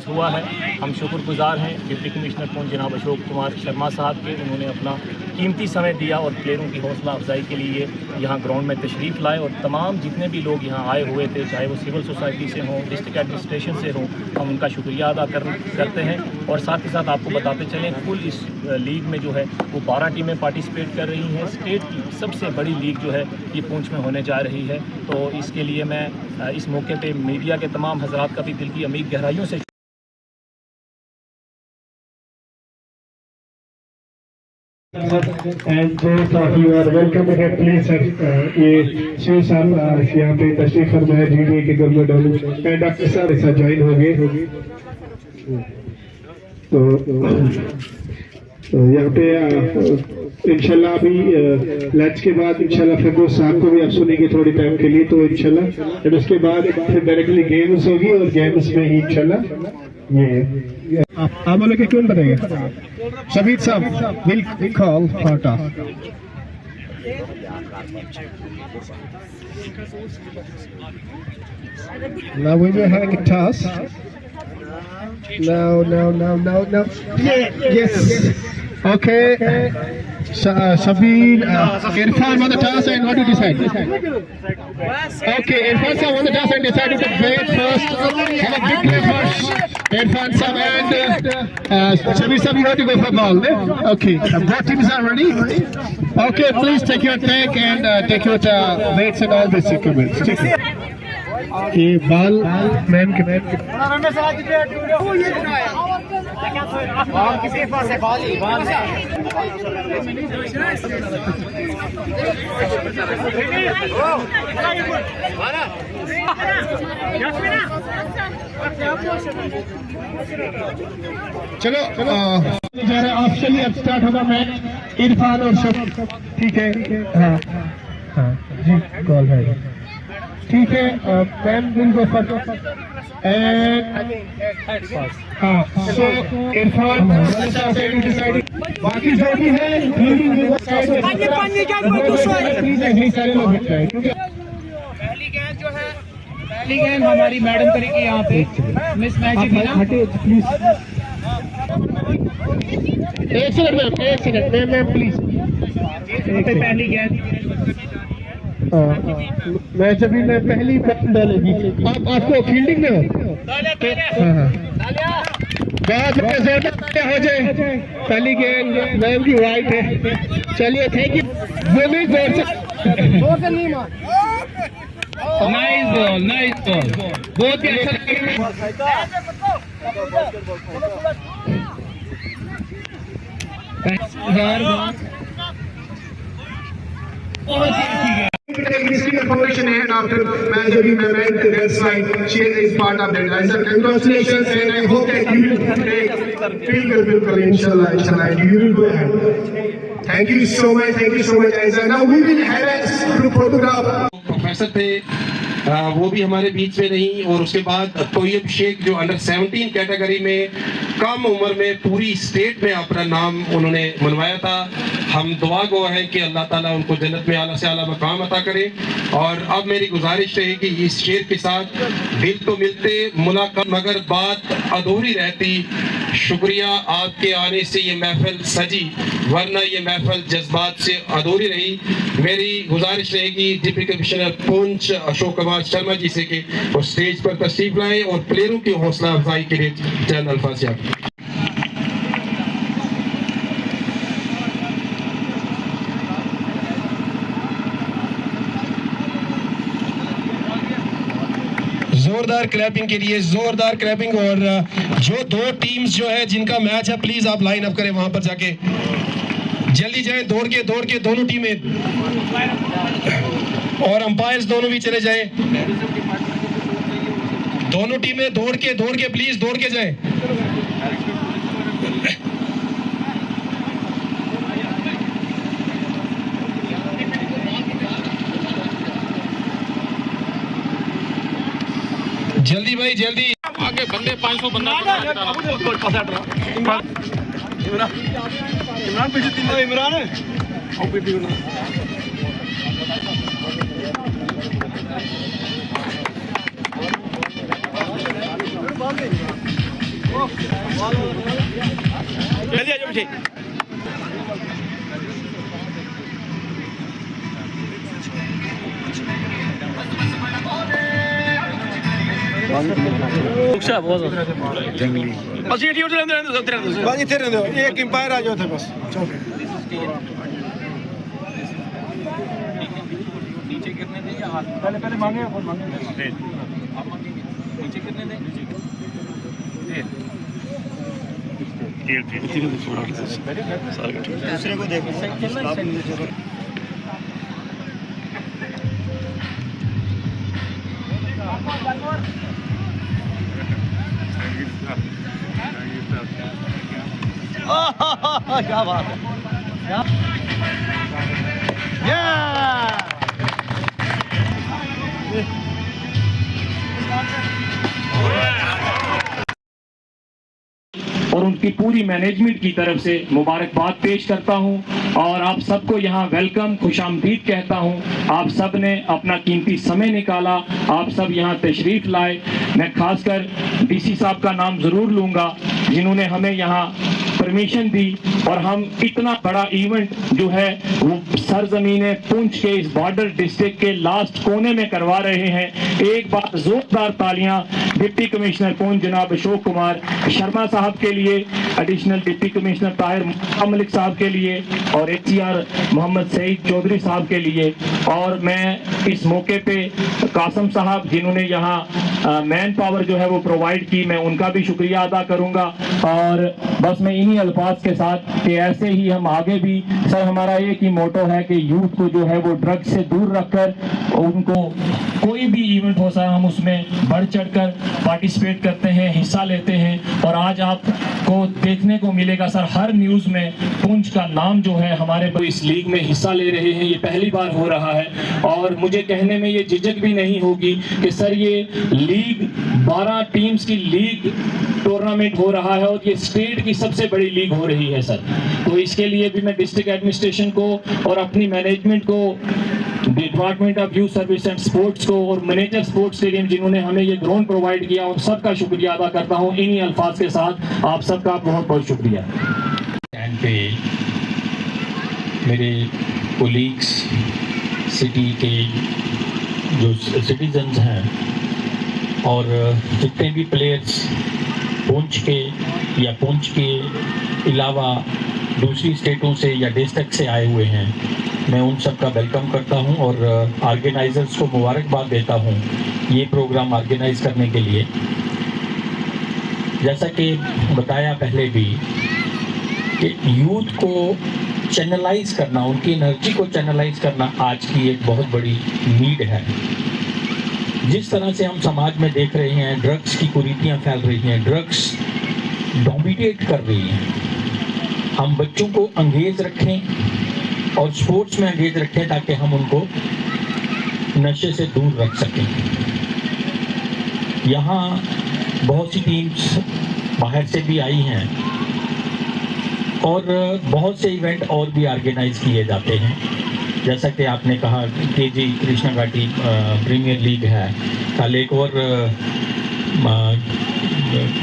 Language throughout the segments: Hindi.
सक्सेस हुआ है। हम शुक्रगुजार हैं डिप्टी कमिश्नर पुंछ जनाब अशोक कुमार शर्मा साहब के। उन्होंने अपना कीमती समय दिया और प्लेयरों की हौसला अफजाई के लिए यहाँ ग्राउंड में तशरीफ़ लाए और तमाम जितने भी लोग यहाँ आए हुए थे, चाहे वो सिविल सोसाइटी से हों, डिस्ट्रिक्ट एडमिनिस्ट्रेशन से हों, हम उनका शुक्रिया अदा करते हैं। और साथ ही साथ आपको बताते चलें, कुल इस लीग में जो है वो 12 टीमें पार्टिसिपेट कर रही हैं। स्टेट की सबसे बड़ी लीग जो है ये पुंछ में होने जा रही है। तो इसके लिए मैं इस मौके पे मीडिया के तमाम हज़रात का भी दिल की अमीर गहराइयों से and both of you are welcome at please sir. ये शिव साहब यहाँ पे तशरीफ फरमाया जीडीए के गवर्नर डॉक्टर एंड डॉक्टर साहब ऐसा ज्वाइन हो गए। तो यहाँ पे इंशाल्लाह अभी लंच के बाद इंशाल्लाह फिरोज साहब को भी आप सुनेंगे थोड़ी टाइम के लिए। तो इंशाल्लाह फिर उसके बाद फिर डायरेक्टली गेम्स होगी और गेम्स में ही इंशाल्लाह ये आप बोले कि कौन बताएगा? शबीर साहब will call for toss. Now we will having a toss. No. Yes. Okay. Sabeen, Irfan won the toss and what do you decide? Okay, Irfan sir won the toss and decided to play first. Have a big play first. Irfan sir and Sabeen sir, you have to go for ball. Okay, both teams are ready. Okay, please take your tank and take your weights and all this equipment. ये बाल मैन के चलो जा रहे ऑप्शनली अब स्टार्ट होगा मैच इरफान और शब। ठीक है, हाँ जी कॉल है, ठीक है। Ma'am will go first and हाँ सो इरफान बाकी जो भी है सारे लोग पहली गेंद जो है, पहली गेंद हमारी मैडम करेगी यहाँ पे मिस मैजिक है ना। एक सेकंड मैम प्लीज। पहली गेंद मैच अभी मैं पहली डालेगी। आप आपको फील्डिंग में हो? बहुत हो जाए। पहली गेंद मैम की वाइट है। चलिए थैंक यू। नाइस बॉल बहुत ही अच्छा। Information ahead after match of that's right. She is part of that. I said congratulations and I hope that you will feel good inshallah. You will go ahead. Thank you so much Aisa. Now we will have a group photograph. Professor थे वो भी हमारे बीच में नहीं। और उसके बाद तोयब शेख जो अंडर 17 कैटेगरी में कम उम्र में पूरी स्टेट में अपना नाम उन्होंने मनवाया था। हम दुआ गो हैं कि अल्लाह ताला उनको जन्नत में आला से आला मकाम अता करे। और अब मेरी गुजारिश रहेगी इस शेर के साथ दिल तो मिलते मुलाकात मगर बात अधूरी रहती। शुक्रिया आपके आने से ये महफिल सजी, वरना ये महफिल जज्बात से अधूरी रही। मेरी गुजारिश रहेगी डिप्टी कमिश्नर पुंछ अशोक कुमार शर्मा जी से कि वो स्टेज पर तशरीफ लाएं और प्लेयरों की हौसला अफजाई के लिए चंद अल्फाज याद। जोरदार क्लैपिंग के लिए जोरदार क्लैपिंग। और जो दो टीम्स जो है जिनका मैच है प्लीज आप लाइन अप करें वहां पर जाके, जल्दी जाएं दौड़ के दोनों टीमें और अंपायर्स दोनों भी चले जाएं। दोनों टीमें दौड़ के प्लीज दौड़ के जाएं। जल्दी भाई जल्दी आगे बंदे 500 बंदा इमरान पीछे 3 इमरान है और पीछे जल्दी आ जाओ पीछे। बस इतने रहने दो, एक एम्पायर आ जाओ थे बस। नीचे गिरने दें या हाथ पहले मांगे और मांगे आप मांगे नीचे गिरने दें दूसरे को देखो क्या बात है। और उनकी पूरी मैनेजमेंट की तरफ से मुबारकबाद पेश करता हूं और आप सबको यहां वेलकम खुशामदीद कहता हूं। आप सब ने अपना कीमती समय निकाला, आप सब यहां तशरीफ लाए। मैं खासकर डीसी साहब का नाम जरूर लूंगा जिन्होंने हमें यहां परमिशन दी और हम इतना बड़ा इवेंट जो है वो सरजमीन पुंछ के इस बॉर्डर डिस्ट्रिक्ट के लास्ट कोने में करवा रहे हैं। एक बार जोरदार तालियां डिप्टी कमिश्नर पुंछ जनाब अशोक कुमार शर्मा साहब के लिए, additional deputy commissioner Tahir Malik साहब के लिए और ACR मोहम्मद सईद चौधरी साहब के लिए। और मैं इस मौके पे कासम साहब जिन्होंने यहाँ मैन पावर जो है वो प्रोवाइड की, मैं उनका भी शुक्रिया अदा करूंगा। और बस मैं इन्हीं अल्फाज के साथ कि ऐसे ही हम आगे भी, सर हमारा एक ही मोटो है कि यूथ को जो है वो ड्रग्स से दूर रखकर उनको कोई भी इवेंट हो सके हम उसमें बढ़ चढ़कर पार्टिसिपेट करते हैं, हिस्सा लेते हैं। और आज आपको देखने को मिलेगा सर हर न्यूज़ में पुंछ का नाम जो है हमारे इस लीग में हिस्सा ले रहे हैं, ये पहली बार हो रहा है। और मुझे कहने में ये झिझक भी नहीं होगी कि सर ये लीग 12 टीम्स की लीग टूर्नामेंट हो रहा है और ये स्टेट की सबसे बड़ी लीग हो रही है सर। तो इसके लिए भी मैं डिस्ट्रिक्ट एडमिनिस्ट्रेशन को और अपनी मैनेजमेंट को, department of youth service and sports को और मैनेजर स्पोर्ट्स स्टेडियम जिन्होंने हमें ये ग्राउंड प्रोवाइड किया, उन सबका शुक्रिया अदा करता हूँ। इन्हीं अल्फाज के साथ आप सबका बहुत बहुत शुक्रिया। स्टैंड पे मेरे कोलीग्स, सिटी के जो सिटीजन्स हैं और जितने भी प्लेयर्स पुंछ के या पुंछ के अलावा दूसरी स्टेटों से या डिस्ट्रिक्ट से आए हुए हैं, मैं उन सब का वेलकम करता हूं और ऑर्गेनाइजर्स को मुबारकबाद देता हूं ये प्रोग्राम ऑर्गेनाइज करने के लिए। जैसा कि बताया पहले भी कि यूथ को चैनलाइज करना, उनकी एनर्जी को चैनलाइज करना आज की एक बहुत बड़ी नीड है। जिस तरह से हम समाज में देख रहे हैं ड्रग्स की कुरीतियाँ फैल रही हैं, ड्रग्स डोमिनेट कर रही हैं, हम बच्चों को अंगेज रखें और स्पोर्ट्स में अंगेज रखें ताकि हम उनको नशे से दूर रख सकें। यहाँ बहुत सी टीम्स बाहर से भी आई हैं और बहुत से इवेंट और भी ऑर्गेनाइज किए जाते हैं। जैसा कि आपने कहा KG कृष्णा घाटी प्रीमियर लीग है, कल एक और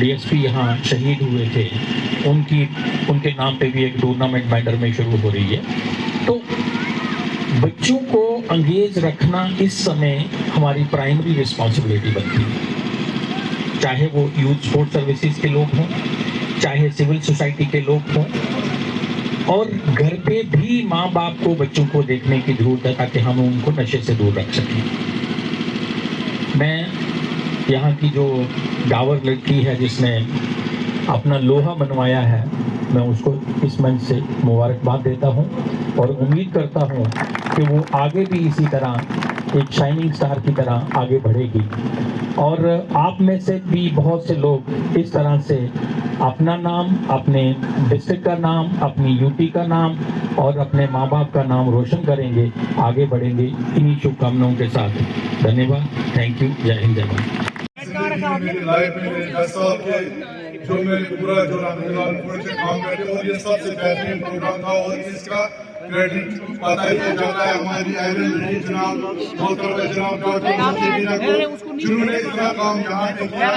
DSP यहाँ शहीद हुए थे, उनके नाम पे भी एक टूर्नामेंट मैटर में शुरू हो रही है। तो बच्चों को अंगेज रखना इस समय हमारी प्राइमरी रिस्पॉन्सिबिलिटी बनती है, चाहे वो यूथ स्पोर्ट्स सर्विसेज के लोग हों, चाहे सिविल सोसाइटी के लोग हों, और घर पे भी माँ बाप को बच्चों को देखने की जरूरत है ताकि हम उनको नशे से दूर रख सकें। मैं यहाँ की जो डावर लड़की है जिसने अपना लोहा बनवाया है, मैं उसको इस मंच से मुबारकबाद देता हूँ और उम्मीद करता हूँ कि वो आगे भी इसी तरह एक शाइनिंग स्टार की तरह आगे बढ़ेगी। और आप में से भी बहुत से लोग इस तरह से अपना नाम, अपने डिस्ट्रिक्ट का नाम, अपनी यूटी का नाम और अपने माँ बाप का नाम रोशन करेंगे, आगे बढ़ेंगे। इन्हीं शुभकामनाओं के साथ धन्यवाद। Thank you. जय हिंद, जय भारत। जो मेरे पूरा जो से काम करते और ये सबसे बेहतरीन प्रोग्राम था और इसका क्रेडिट पता ही जाता है हमारी जनाब डॉक्टर जिन्होंने इतना काम यहाँ पे किया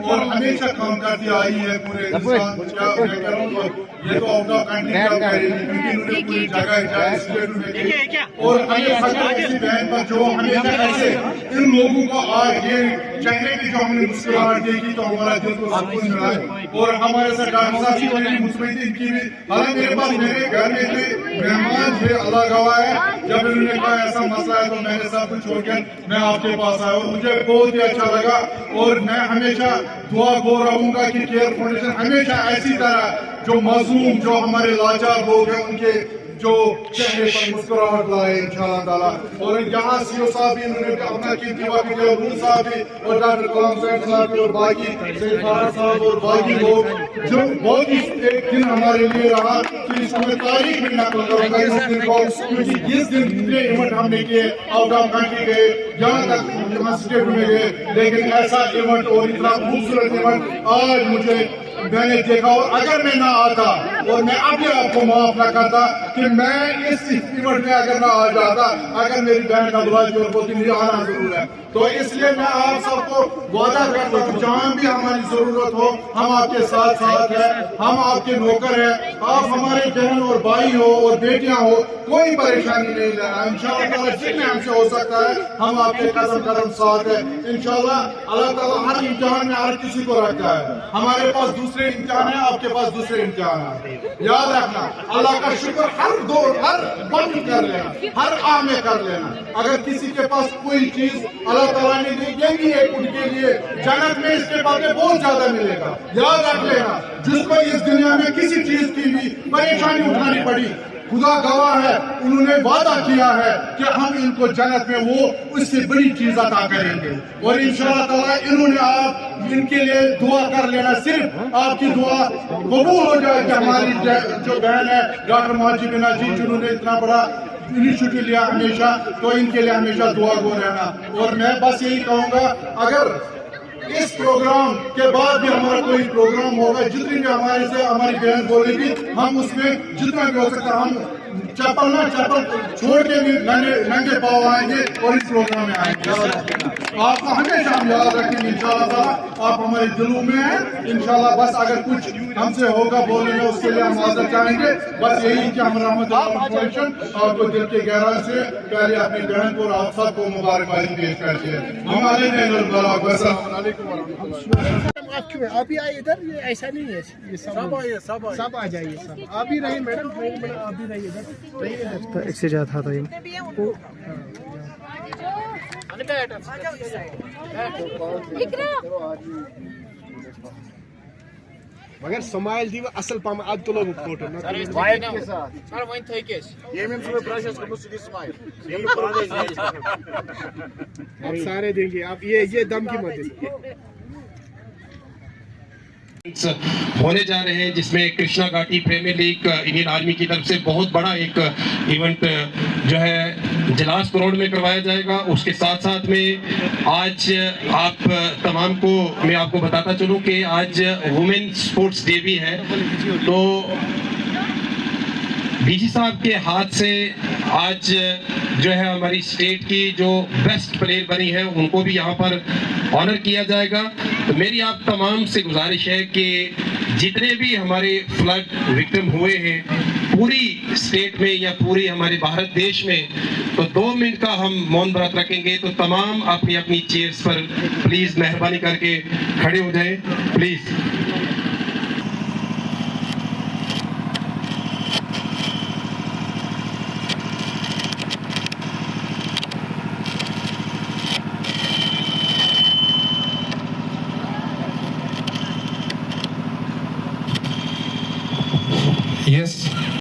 और हमेशा काम करती आई है पूरे हिंदुस्तान क्या मैं कह रहा हूँ ये तो आउट ऑफ कंट्री क्या करेंगे क्योंकि इन्होंने पूरी जगह स्टेट में और हमें किसी बहन पर जो हमेशा ऐसे इन लोगों को आज ये चेहरे की जो हमने मुस्कुराहट देखी तो हमारा दिल को सुकून मिला है और हमारे साथ डॉक्टर साहब की मेरी मुस्कुराहट की भी हालांकि मेरे पास मेरे घर में थे मेहमान थे अल्लाह गवाह है जब इन्होंने कहा ऐसा मसला है तो मैंने सब कुछ छोड़कर मैं आपके पास आया और मुझे बहुत ही अच्छा लगा और मैं हमेशा दुआ गो रहूंगा कि केयर फाउंडेशन हमेशा ऐसी तरह जो मजलूम जो हमारे लाचार लोग हैं उनके जो चेहरे पर मुस्कुराहट लाए इंशाअल्लाह ताला और यहाँ सीओ साहब भी इन्होंने अपना कीमती वक्त दिया रूल साहब भी और डॉक्टर कलाम साहब भी और बाकी सैयद फारूक साहब और बाकी लोग जो बहुत ही एक दिन हमारे लिए रहा कि इसमें तारीख में नकल करूंगा इस दिन को क्योंकि जिस दिन जितने इवेंट हमने किए आउट ऑफ कंट्री गए यहाँ तक स्टेट में गए लेकिन ऐसा इवेंट और इतना खूबसूरत इवेंट आज मुझे मैंने देखा और अगर मैं ना आता और मैं अभी आपको माफ ना करता कि मैं इस इवेंट में अगर ना आ जाता अगर मेरी बहन का बुला और बोलती मुझे आना जरूर है तो इसलिए मैं आप सबको वादा करता हूँ जहाँ भी हमारी जरूरत हो हम आपके साथ साथ हैं हम आपके नौकर हैं आप हमारे बहन और भाई हो और बेटियां हो कोई परेशानी नहीं लेना इंशाअल्लाह जितने हमसे हो सकता है हम आपके कदम कदम साथ है इंशाअल्लाह अल्लाह ताला हर इम्तिहान में हर किसी को रखता है हमारे पास दूसरे इम्तिहान है आपके पास दूसरे इम्तिहान है याद रखना अल्लाह का शुक्र हर दौर हर वक्त कर लेना हर आ में कर लेना अगर किसी के पास कोई चीज अल्लाह ताला ने दी देंगी है उनके लिए जन्नत में इसके बाद बहुत ज्यादा मिलेगा याद रख लेना जिसको इस दुनिया में किसी चीज की भी परेशानी उठानी पड़ी खुदा गवाह है उन्होंने वादा किया है कि हम इनको जन्नत में वो उससे बड़ी चीज अता करेंगे और इंशाअल्लाह ताला इन्होंने आप इनके लिए दुआ कर लेना सिर्फ आपकी दुआ कबूल हो जाए कि हमारी जो बहन है डॉक्टर माजी बिना जी जिन्होंने इतना बड़ा इनिशिएटिव लिया हमेशा तो इनके लिए हमेशा दुआ गो रहना और मैं बस यही कहूँगा अगर इस प्रोग्राम के बाद भी हमारा कोई प्रोग्राम होगा जितनी भी हमारे से हमारी बहन बोलेगी हम उसमें जितना भी हो सकता हम चप्पल ना चप्पल छोड़ के भी नंगे पाँव आएंगे और इस प्रोग्राम में आएंगे आपको हमेशा हम याद रखेंगे इंशाअल्लाह आप हमारे दिलों में हैं इंशाअल्लाह बस अगर कुछ हमसे होगा बोलने में उसके लिए हम माजरत चाहेंगे बस यही कि हम रहमत फाउंडेशन आपको दिल के गहराई से पहले अपनी बहन को और आप सबको मुबारकबादी पेश करते हैं हमारे आप क्यों आप ही आए इधर ये ऐसा नहीं है ये सब आइए सब आ जाइए सब आप ही रहिए मैडम आप भी रहिए इधर रहिए इससे ज्यादा था ये मगर समाइल दी असल पाम अब तो लोग फोटो ना वाइट के साथ सर वहीं थे केस ये में सुबह ब्रशेस को मुझे स्माइल ये पुराने आप सारे देंगे आप ये दम की मत होने जा रहे हैं जिसमें कृष्णा घाटी प्रीमियर लीग इंडियन आर्मी की तरफ से बहुत बड़ा एक इवेंट जो है जलास रोड में करवाया जाएगा उसके साथ साथ में आज आप तमाम को मैं आपको बताता चलूं कि आज वुमेन स्पोर्ट्स डे भी है तो डीजी साहब के हाथ से आज जो है हमारी स्टेट की जो बेस्ट प्लेयर बनी है उनको भी यहाँ पर ऑनर किया जाएगा तो मेरी आप तमाम से गुजारिश है कि जितने भी हमारे फ्लड विक्टिम हुए हैं पूरी स्टेट में या पूरी हमारे भारत देश में तो 2 मिनट का हम मौन व्रत रखेंगे तो तमाम अपनी अपनी चेयर्स पर प्लीज मेहरबानी करके खड़े हो जाएं प्लीज Yes.